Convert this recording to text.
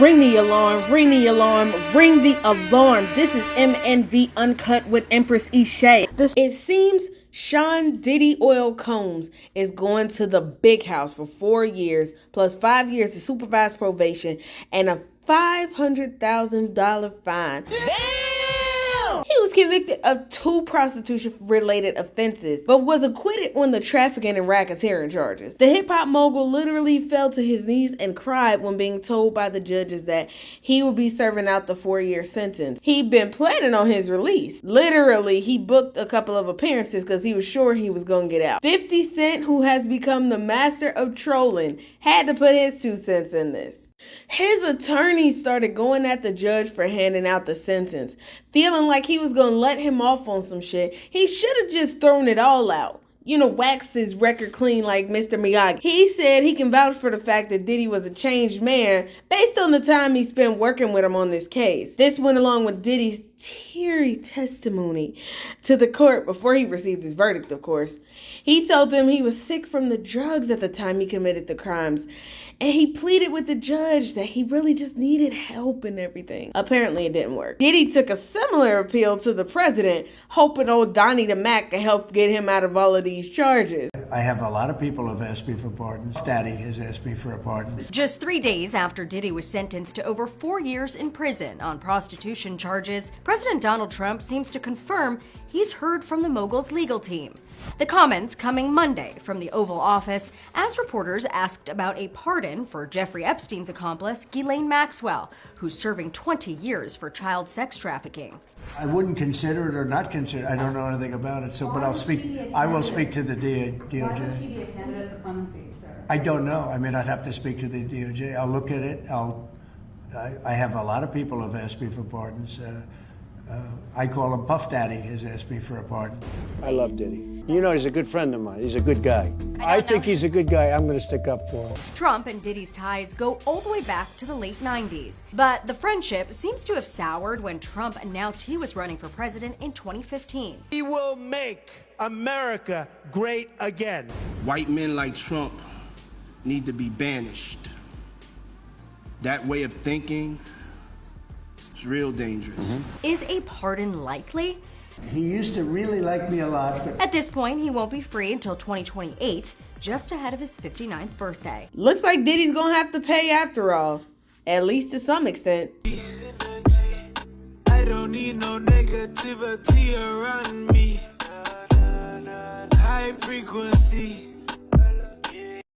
Ring the alarm, ring the alarm, ring the alarm. This is MNV Uncut with Empress Ishay. It seems Sean Diddy Oil Combs is going to the big house for 4 years plus 5 years of supervised probation and a $500,000 fine. He was convicted of 2 prostitution-related offenses, but was acquitted on the trafficking and racketeering charges. The hip-hop mogul literally fell to his knees and cried when being told by the judges that he would be serving out the 4-year sentence. He'd been planning on his release. Literally, he booked a couple of appearances because he was sure he was going to get out. 50 Cent, who has become the master of trolling, had to put his 2 cents in this. His attorney started going at the judge for handing out the sentence, feeling like he was going to let him off on some shit. He should have just thrown it all out. Waxed his record clean like Mr. Miyagi. He said he can vouch for the fact that Diddy was a changed man based on the time he spent working with him on this case. This went along with Diddy's teary testimony to the court before he received his verdict, of course. He told them he was sick from the drugs at the time he committed the crimes, and he pleaded with the judge that he really just needed help and everything. Apparently it didn't work. Diddy took a similar appeal to the president, hoping old Donnie the Mac could help get him out of all of these charges. I have a lot of people who have asked me for pardons. Daddy has asked me for a pardon. Just 3 days after Diddy was sentenced to over 4 years in prison on prostitution charges, President Donald Trump seems to confirm he's heard from the mogul's legal team. The comments coming Monday from the Oval Office as reporters asked about a pardon for Jeffrey Epstein's accomplice, Ghislaine Maxwell, who's serving 20 years for child sex trafficking. I wouldn't consider it or not consider it. I don't know anything about it, but I will speak to the DOJ. Why would she be a candidate for clemency, sir? I don't know. I'd have to speak to the DOJ. I'll look at it. I have a lot of people who have asked me for pardons. I call him Puff Daddy has asked me for a pardon. I love Diddy. He's a good friend of mine. He's a good guy. I think he's a good guy. I'm going to stick up for him. Trump and Diddy's ties go all the way back to the late 90s. But the friendship seems to have soured when Trump announced he was running for president in 2015. We will make America great again. White men like Trump need to be banished. That way of thinking is real dangerous. Is a pardon likely? He used to really like me a lot, but At this point, he won't be free until 2028, just ahead of his 59th birthday. Looks like Diddy's gonna have to pay after all, at least to some extent. I don't need no negativity around me. High frequency.